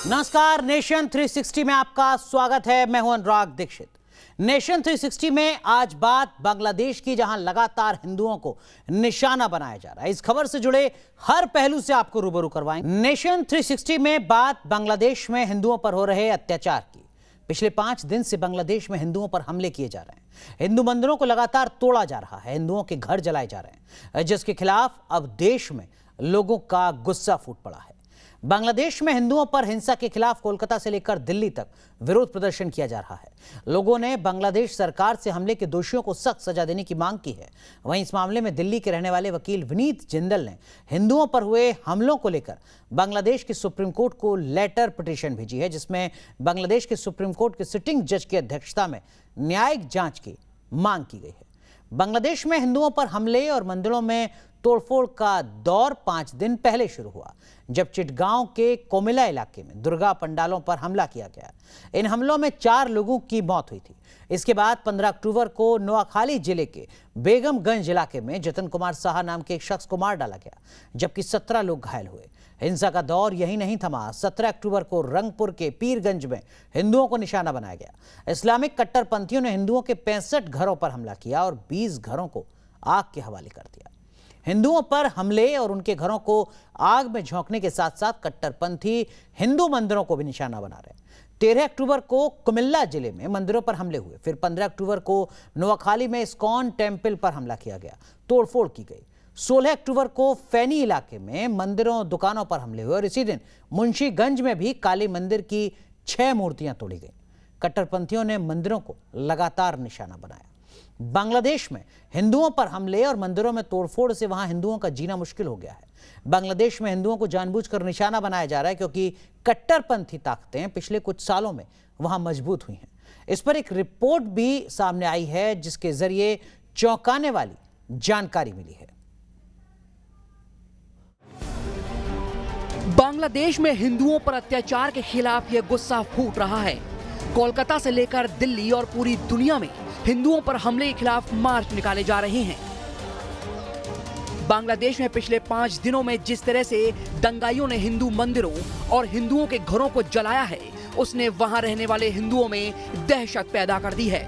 नमस्कार, नेशन 360 में आपका स्वागत है। मैं हूं अनुराग दीक्षित। नेशन 360 में आज बात बांग्लादेश की, जहां लगातार हिंदुओं को निशाना बनाया जा रहा है। इस खबर से जुड़े हर पहलू से आपको रूबरू करवाएंगे। नेशन 360 में बात बांग्लादेश में हिंदुओं पर हो रहे अत्याचार की। पिछले 5 दिन से बांग्लादेश में हिंदुओं पर हमले किए जा रहे हैं। हिंदू मंदिरों को लगातार तोड़ा जा रहा है, हिंदुओं के घर जलाए जा रहे हैं, जिसके खिलाफ अब देश में लोगों का गुस्सा फूट पड़ा है। बांग्लादेश में हिंदुओं पर हिंसा के खिलाफ कोलकाता से लेकर दिल्ली तक विरोध प्रदर्शन किया जा रहा है। लोगों ने बांग्लादेश सरकार से हमले के दोषियों को सख्त सजा देने की मांग की है। वहीं इस मामले में दिल्ली के रहने वाले वकील विनीत जिंदल ने हिंदुओं पर हुए हमलों को लेकर बांग्लादेश के सुप्रीम कोर्ट को लेटर पिटीशन भेजी है, जिसमें बांग्लादेश के सुप्रीम कोर्ट के सिटिंग जज की अध्यक्षता में न्यायिक जांच की मांग की गई है। बांग्लादेश में हिंदुओं पर हमले और मंदिरों में तोड़फोड़ का दौर 5 दिन पहले शुरू हुआ, जब चिटगांव के कोमिला इलाके में दुर्गा पंडालों पर हमला किया गया। इन हमलों में 4 लोगों की मौत हुई थी। इसके बाद 15 अक्टूबर को नोआखाली जिले के बेगमगंज इलाके में जतन कुमार साहा नाम के एक शख्स को मार डाला गया, जबकि 17 लोग घायल हुए। हिंसा का दौर यही नहीं थमा। 17 अक्टूबर को रंगपुर के पीरगंज में हिंदुओं को निशाना बनाया गया। इस्लामिक कट्टरपंथियों ने हिंदुओं के 65 घरों पर हमला किया और 20 घरों को आग के हवाले कर दिया। हिंदुओं पर हमले और उनके घरों को आग में झोंकने के साथ साथ कट्टरपंथी हिंदू मंदिरों को भी निशाना बना रहे हैं। 13 अक्टूबर को कुमिल्ला जिले में मंदिरों पर हमले हुए। फिर 15 अक्टूबर को नोआखाली में इस्कॉन टेम्पल पर हमला किया गया, तोड़फोड़ की गई। 16 अक्टूबर को फैनी इलाके में मंदिरों दुकानों पर हमले हुए और इसी दिन मुंशीगंज में भी काली मंदिर की 6 मूर्तियां तोड़ी गई। कट्टरपंथियों ने मंदिरों को लगातार निशाना बनाया। बांग्लादेश में हिंदुओं पर हमले और मंदिरों में तोड़फोड़ से वहां हिंदुओं का जीना मुश्किल हो गया है। बांग्लादेश में हिंदुओं को जानबूझकर निशाना बनाया जा रहा है, क्योंकि कट्टरपंथी ताकतें पिछले कुछ सालों में वहां मजबूत हुई हैं। इस पर एक रिपोर्ट भी सामने आई है, जिसके जरिए चौंकाने वाली जानकारी मिली है। बांग्लादेश में हिंदुओं पर अत्याचार के खिलाफ यह गुस्सा फूट रहा है। कोलकाता से लेकर दिल्ली और पूरी दुनिया में हिंदुओं पर हमले के खिलाफ मार्च निकाले जा रहे हैं। बांग्लादेश में पिछले 5 दिनों में जिस तरह से दंगाइयों ने हिंदू मंदिरों और हिंदुओं के घरों को जलाया है, उसने वहां रहने वाले हिंदुओं में दहशत पैदा कर दी है।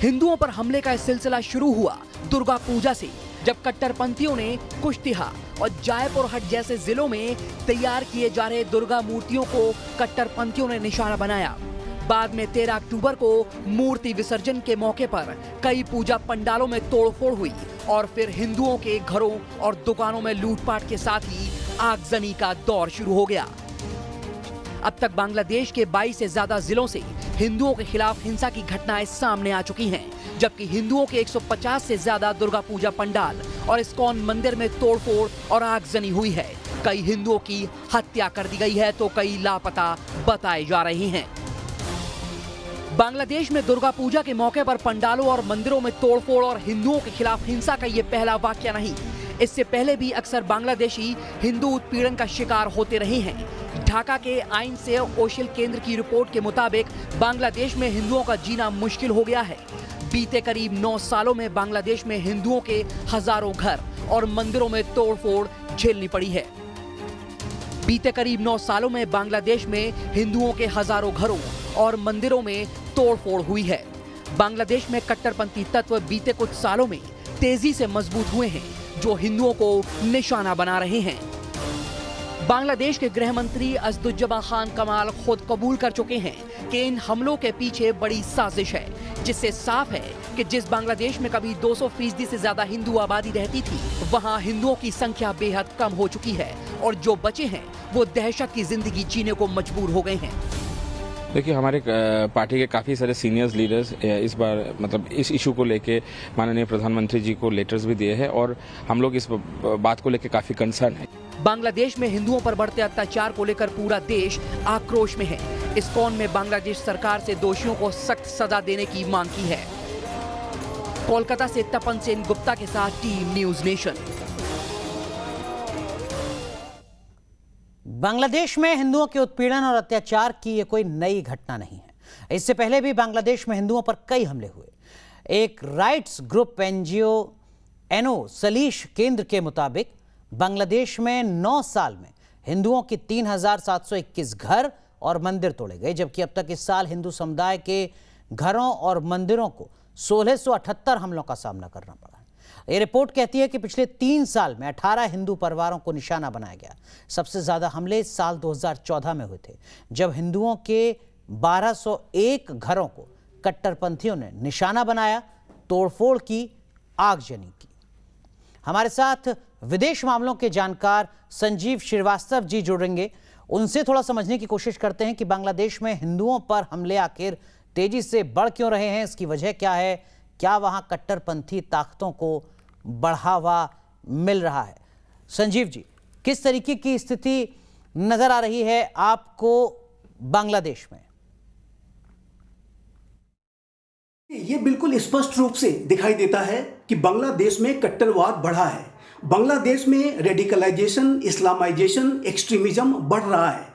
हिंदुओं पर हमले का सिलसिला शुरू हुआ दुर्गा पूजा से, जब कट्टरपंथियों ने कुश्तिहा और जयपुर हट जैसे जिलों में तैयार किए जा रहे दुर्गा मूर्तियों को कट्टरपंथियों ने निशाना बनाया। बाद में 13 अक्टूबर को मूर्ति विसर्जन के मौके पर कई पूजा पंडालों में तोड़फोड़ हुई और फिर हिंदुओं के घरों और दुकानों में लूटपाट के साथ ही आगजनी का दौर शुरू हो गया। अब तक बांग्लादेश के 22 से ज्यादा जिलों से हिंदुओं के खिलाफ हिंसा की घटनाएं सामने आ चुकी हैं, जबकि हिंदुओं के 150 से ज्यादा दुर्गा पूजा पंडाल और इस्कॉन मंदिर में तोड़फोड़ और आगजनी हुई है। कई हिंदुओं की हत्या कर दी गई है तो कई लापता बताए जा रहे हैं। बांग्लादेश में दुर्गा पूजा के मौके पर पंडालों और मंदिरों में तोड़फोड़ और हिंदुओं के खिलाफ हिंसा का ये पहला वाकया नहीं। इससे पहले भी अक्सर बांग्लादेशी हिंदू उत्पीड़न का शिकार होते रहे हैं। ढाका के आइन से ओशल केंद्र की रिपोर्ट के मुताबिक बांग्लादेश में हिंदुओं का जीना मुश्किल हो गया है। बीते करीब 9 सालों में बांग्लादेश में हिंदुओं के हजारों घर और मंदिरों में तोड़फोड़ झेलनी पड़ी है। बीते करीब 9 सालों में बांग्लादेश में हिंदुओं के हजारों घरों और मंदिरों में तोड़फोड़ हुई है। बांग्लादेश में कट्टरपंथी तत्व बीते कुछ सालों में तेजी से मजबूत हुए हैं, जो हिंदुओं को निशाना बना रहे हैं। बांग्लादेश के गृह मंत्री असदुज्जमा खान कमाल खुद कबूल कर चुके हैं कि इन हमलों के पीछे बड़ी साजिश है, जिससे साफ है कि जिस बांग्लादेश में कभी 200% से ज्यादा हिंदू आबादी रहती थी, वहां हिंदुओं की संख्या बेहद कम हो चुकी है और जो बचे हैं वो दहशत की जिंदगी जीने को मजबूर हो गए हैं। देखिए, हमारे पार्टी के काफ़ी सारे सीनियर्स लीडर्स इस बार इस इशू को लेके माननीय प्रधानमंत्री जी को लेटर्स भी दिए हैं और हम लोग इस बात को लेके काफ़ी कंसर्न है। बांग्लादेश में हिंदुओं पर बढ़ते अत्याचार को लेकर पूरा देश आक्रोश में है। इस्कॉन में बांग्लादेश सरकार से दोषियों को सख्त सजा देने की मांग की है। कोलकाता से तपन सेन गुप्ता के साथ टीम न्यूज नेशन। बांग्लादेश में हिंदुओं के उत्पीड़न और अत्याचार की ये कोई नई घटना नहीं है। इससे पहले भी बांग्लादेश में हिंदुओं पर कई हमले हुए। एक राइट्स ग्रुप एनओ सलीश केंद्र के मुताबिक बांग्लादेश में 9 साल में हिंदुओं के 3,721 घर और मंदिर तोड़े गए, जबकि अब तक इस साल हिंदू समुदाय के घरों और मंदिरों को 1678 हमलों का सामना करना पड़ा। ये रिपोर्ट कहती है कि पिछले 3 साल में 18 हिंदू परिवारों को निशाना बनाया गया। सबसे ज्यादा हमले साल 2014 में हुए थे, जब हिंदुओं के 1201 घरों को कट्टरपंथियों ने निशाना बनाया, तोड़फोड़ की, आगजनी की। हमारे साथ विदेश मामलों के जानकार संजीव श्रीवास्तव जी जुड़ेंगे। उनसे थोड़ा समझने की कोशिश करते हैं कि बांग्लादेश में हिंदुओं पर हमले आखिर तेजी से बढ़ क्यों रहे हैं, इसकी वजह क्या है, क्या वहां कट्टरपंथी ताकतों को बढ़ावा मिल रहा है। संजीव जी, किस तरीके की स्थिति नजर आ रही है आपको बांग्लादेश में? ये बिल्कुल स्पष्ट रूप से दिखाई देता है कि बांग्लादेश में कट्टरवाद बढ़ा है। बांग्लादेश में रेडिकलाइजेशन, इस्लामाइजेशन, एक्सट्रीमिज्म बढ़ रहा है।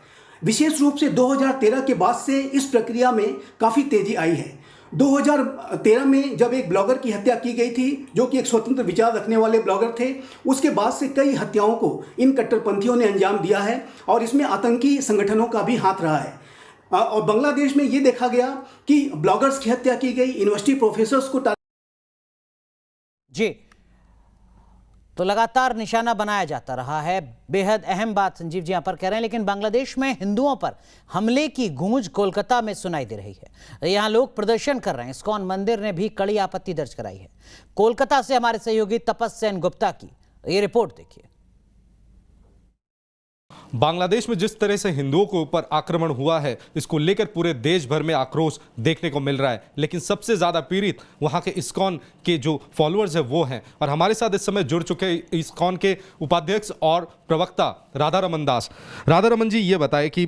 विशेष रूप से 2013 के बाद से इस प्रक्रिया में काफ़ी तेजी आई है। 2013 में जब एक ब्लॉगर की हत्या की गई थी, जो कि एक स्वतंत्र विचार रखने वाले ब्लॉगर थे, उसके बाद से कई हत्याओं को इन कट्टरपंथियों ने अंजाम दिया है और इसमें आतंकी संगठनों का भी हाथ रहा है। और बांग्लादेश में ये देखा गया कि ब्लॉगर्स की हत्या की गई, यूनिवर्सिटी प्रोफेसर्स को जी, तो लगातार निशाना बनाया जाता रहा है। बेहद अहम बात संजीव जी यहां पर कह रहे हैं, लेकिन बांग्लादेश में हिंदुओं पर हमले की गूंज कोलकाता में सुनाई दे रही है। यहां लोग प्रदर्शन कर रहे हैं। इस्कॉन मंदिर ने भी कड़ी आपत्ति दर्ज कराई है। कोलकाता से हमारे सहयोगी तपस सेन गुप्ता की ये रिपोर्ट देखिए। बांग्लादेश में जिस तरह से हिंदुओं के ऊपर आक्रमण हुआ है, इसको लेकर पूरे देश भर में आक्रोश देखने को मिल रहा है, लेकिन सबसे ज़्यादा पीड़ित वहां के इस्कॉन के जो फॉलोअर्स हैं वो हैं। और हमारे साथ इस समय जुड़ चुके इस्कॉन के उपाध्यक्ष और प्रवक्ता राधारमन दास। राधारमन जी, ये बताएं कि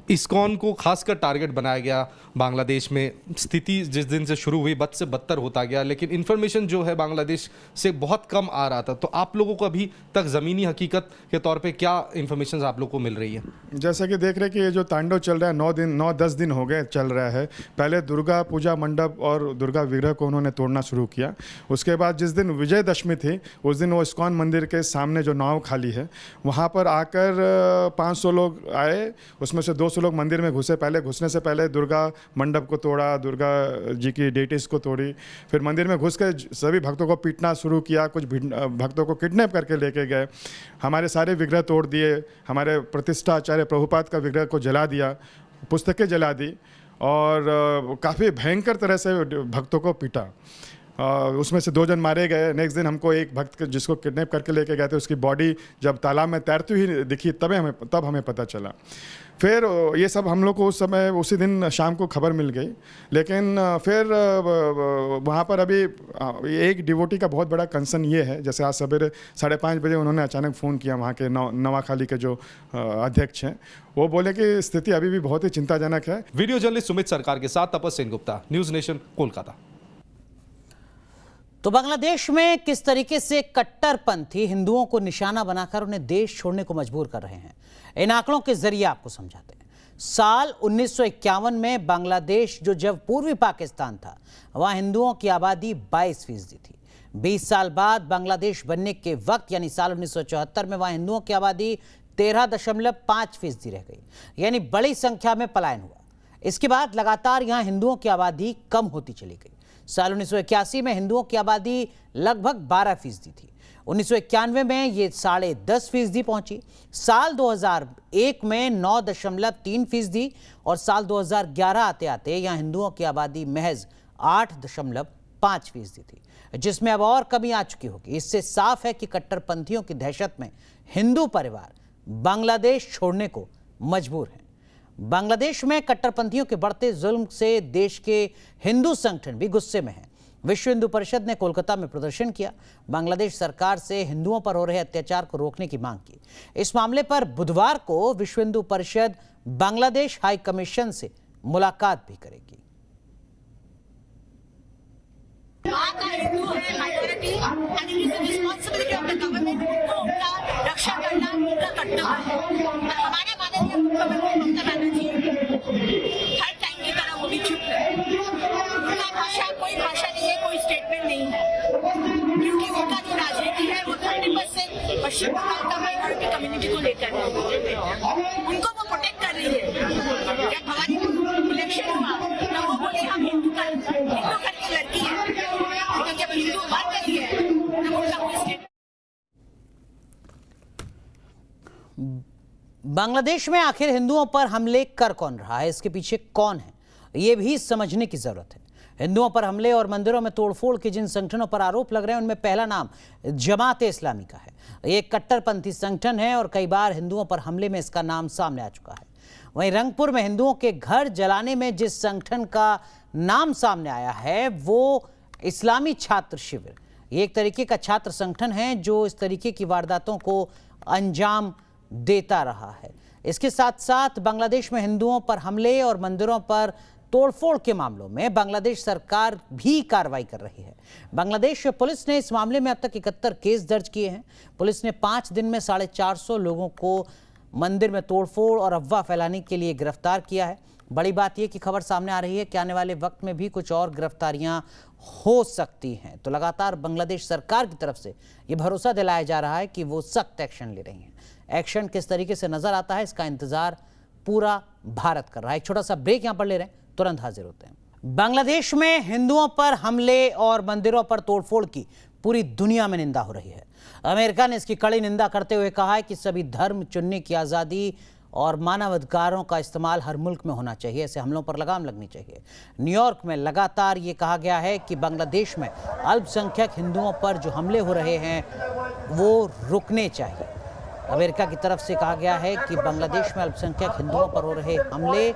इस्कॉन को खासकर टारगेट बनाया गया। बांग्लादेश में स्थिति जिस दिन से शुरू हुई बद से बदतर होता गया, लेकिन इन्फॉर्मेशन जो है बांग्लादेश से बहुत कम आ रहा था। तो आप लोगों को अभी तक ज़मीनी हकीकत के तौर पे क्या इन्फॉर्मेशन आप लोगों को मिल रही है? जैसा कि देख रहे हैं कि ये जो तांडव चल रहा है 9-10 दिन हो गए चल रहा है। पहले दुर्गा पूजा मंडप और दुर्गा विग्रह को उन्होंने तोड़ना शुरू किया। उसके बाद जिस दिन विजयदशमी थी, उस दिन वो इस्कॉन मंदिर के सामने जो नाव खाली है, वहाँ पर आकर 500 लोग आए। उसमें से 200 लोग मंदिर में घुसे। पहले घुसने से पहले दुर्गा मंडप को तोड़ा, दुर्गा जी की डेटिस को तोड़ी। फिर मंदिर में घुस कर सभी भक्तों को पीटना शुरू किया। कुछ भक्तों को किडनैप करके लेके गए। हमारे सारे विग्रह तोड़ दिए। हमारे प्रतिष्ठा आचार्य प्रभुपाद का विग्रह को जला दिया, पुस्तकें जला दी और काफ़ी भयंकर तरह से भक्तों को पीटा। उसमें से 2 जन मारे गए। नेक्स्ट दिन हमको एक भक्त जिसको किडनैप करके लेके गए थे, उसकी बॉडी जब तालाब में तैरती हुई दिखी तब हमें पता चला। फिर ये सब हम लोग को उस समय उसी दिन शाम को खबर मिल गई। लेकिन फिर वहाँ पर अभी एक डिवोटी का बहुत बड़ा कंसर्न ये है, जैसे आज सवेरे 5:30 बजे उन्होंने अचानक फ़ोन किया वहाँ के नवाखाली के जो अध्यक्ष हैं। वो बोले कि स्थिति अभी भी बहुत ही चिंताजनक है। वीडियो जर्नलिस्ट सुमित सरकार के साथ तपस सेन गुप्ता, न्यूज़ नेशन, कोलकाता। तो बांग्लादेश में किस तरीके से कट्टरपंथी हिंदुओं को निशाना बनाकर उन्हें देश छोड़ने को मजबूर कर रहे हैं, इन आंकड़ों के जरिए आपको समझाते हैं। साल 1951 में बांग्लादेश, जो जब पूर्वी पाकिस्तान था, वहां हिंदुओं की आबादी 22% थी। 20 साल बाद बांग्लादेश बनने के वक्त यानी साल 1974 में वहां हिंदुओं की आबादी 13.5% रह गई, यानी बड़ी संख्या में पलायन हुआ। इसके बाद लगातार यहां हिंदुओं की आबादी कम होती चली गई। साल 1981 में हिंदुओं की आबादी लगभग 12% थी। 1991 में ये 10.5% पहुंची। साल 2001 में 9.3% और साल 2011 आते आते यहाँ हिंदुओं की आबादी महज 8.5% थी, जिसमें अब और कमी आ चुकी होगी। इससे साफ है कि कट्टरपंथियों की दहशत में हिंदू परिवार बांग्लादेश छोड़ने को मजबूर हैं। बांग्लादेश में कट्टरपंथियों के बढ़ते जुल्म से देश के हिंदू संगठन भी गुस्से में हैं। विश्व हिंदू परिषद ने कोलकाता में प्रदर्शन किया, बांग्लादेश सरकार से हिंदुओं पर हो रहे अत्याचार को रोकने की मांग की। इस मामले पर बुधवार को विश्व हिंदू परिषद बांग्लादेश हाई कमीशन से मुलाकात भी करेगी। रक्षा करना उनका कर्तव्य है। हमारे माननीय मुख्यमंत्री ममता बनर्जी हर टाइम की तरह वो भी चुप है। उनका भाषा कोई भाषा नहीं है, कोई स्टेटमेंट नहीं है, क्योंकि उनका जो राजनीति है वो 30% पश्चिम बंगाल का माइनॉरिटी कम्युनिटी को लेकर उनको वो प्रोटेक्ट कर रही है। जब हमारी इलेक्शन हुआ तब वो बोले हम हिंदू घर की लड़की है, लेकिन जब हिंदू बन गई है तब उनका कोई स्टेट। बांग्लादेश में आखिर हिंदुओं पर हमले कर कौन रहा है, इसके पीछे कौन है, ये भी समझने की जरूरत है। हिंदुओं पर हमले और मंदिरों में तोड़फोड़ के जिन संगठनों पर आरोप लग रहे हैं उनमें पहला नाम जमात इस्लामी का है। ये एक कट्टरपंथी संगठन है और कई बार हिंदुओं पर हमले में इसका नाम सामने आ चुका है। वहीं रंगपुर में हिंदुओं के घर जलाने में जिस संगठन का नाम सामने आया है वो इस्लामी छात्र शिविर, ये एक तरीके का छात्र संगठन है जो इस तरीके की वारदातों को अंजाम देता रहा है। इसके साथ साथ बांग्लादेश में हिंदुओं पर हमले और मंदिरों पर तोड़फोड़ के मामलों में बांग्लादेश सरकार भी कार्रवाई कर रही है। बांग्लादेश पुलिस ने इस मामले में अब तक 71 केस दर्ज किए हैं। पुलिस ने 5 दिन में 450 लोगों को मंदिर में तोड़फोड़ और अफवाह फैलाने के लिए गिरफ्तार किया है। बड़ी बात यह कि खबर सामने आ रही है कि आने वाले वक्त में भी कुछ और गिरफ्तारियां हो सकती हैं। तो लगातार बांग्लादेश सरकार की तरफ से यह भरोसा दिलाया जा रहा है कि वो सख्त एक्शन ले रही हैं। एक्शन किस तरीके से नजर आता है इसका इंतजार पूरा भारत कर रहा है। एक छोटा सा ब्रेक यहां पर ले रहे हैं, तुरंत हाजिर होते हैं। बांग्लादेश में हिंदुओं पर हमले और मंदिरों पर तोड़फोड़ की पूरी दुनिया में निंदा हो रही है। अमेरिका ने इसकी कड़ी निंदा करते हुए कहा है कि सभी धर्म चुनने की आज़ादी और मानवाधिकारों का इस्तेमाल हर मुल्क में होना चाहिए, ऐसे हमलों पर लगाम लगनी चाहिए। न्यूयॉर्क में लगातार ये कहा गया है कि बांग्लादेश में अल्पसंख्यक हिंदुओं पर जो हमले हो रहे हैं वो रुकने चाहिए। अमेरिका की तरफ से कहा गया है कि बांग्लादेश में अल्पसंख्यक हिंदुओं पर हो रहे हमले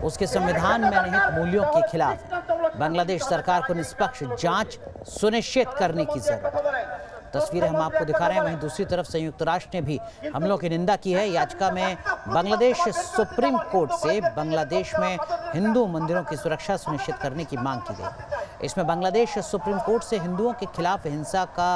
उसके संविधान में निहित मूल्यों के खिलाफ है। बांग्लादेश सरकार को निष्पक्ष जांच सुनिश्चित करने की जरूरत है। तस्वीरें हम आपको दिखा रहे हैं। वहीं दूसरी तरफ संयुक्त राष्ट्र ने भी हमलों की निंदा की है। याचिका में बांग्लादेश सुप्रीम कोर्ट से बांग्लादेश में हिंदू मंदिरों की सुरक्षा सुनिश्चित करने की मांग की गई। इसमें बांग्लादेश सुप्रीम कोर्ट से हिंदुओं के खिलाफ हिंसा का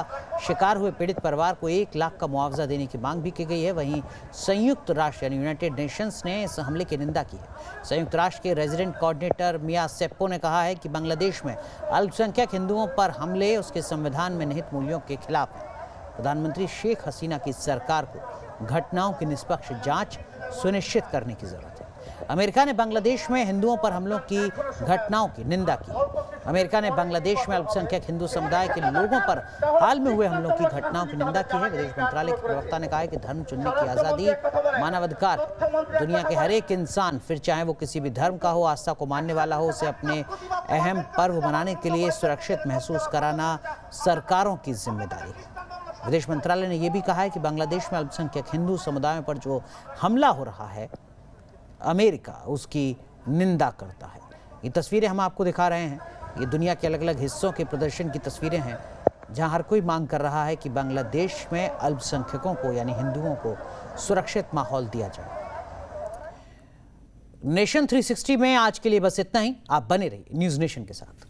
शिकार हुए पीड़ित परिवार को 1 लाख का मुआवजा देने की मांग भी की गई है। वहीं संयुक्त राष्ट्र यानी यूनाइटेड नेशंस ने इस हमले की निंदा की है। संयुक्त राष्ट्र के रेजिडेंट कोऑर्डिनेटर मिया सेप्पो ने कहा है कि बांग्लादेश में अल्पसंख्यक हिंदुओं पर हमले उसके संविधान में निहित मूल्यों के खिलाफ है। प्रधानमंत्री शेख हसीना की सरकार को घटनाओं की निष्पक्ष जांच सुनिश्चित करने की जरूरत है। अमेरिका ने बांग्लादेश में हिंदुओं पर हमलों की घटनाओं की निंदा की। अमेरिका ने बांग्लादेश में अल्पसंख्यक हिंदू समुदाय के लोगों पर हाल में हुए हमलों की घटनाओं की निंदा की है। विदेश मंत्रालय के प्रवक्ता ने कहा है कि धर्म चुनने की आज़ादी मानवाधिकार है। दुनिया के हर एक इंसान, फिर चाहे वो किसी भी धर्म का हो, आस्था को मानने वाला हो, उसे अपने अहम पर्व मनाने के लिए सुरक्षित महसूस कराना सरकारों की जिम्मेदारी है। विदेश मंत्रालय ने यह भी कहा है कि बांग्लादेश में अल्पसंख्यक हिंदू समुदायों पर जो हमला हो रहा है अमेरिका उसकी निंदा करता है। ये तस्वीरें हम आपको दिखा रहे हैं, ये दुनिया के अलग अलग हिस्सों के प्रदर्शन की तस्वीरें हैं जहां हर कोई मांग कर रहा है कि बांग्लादेश में अल्पसंख्यकों को यानी हिंदुओं को सुरक्षित माहौल दिया जाए। नेशन 360 में आज के लिए बस इतना ही। आप बने रहिए न्यूज़ नेशन के साथ।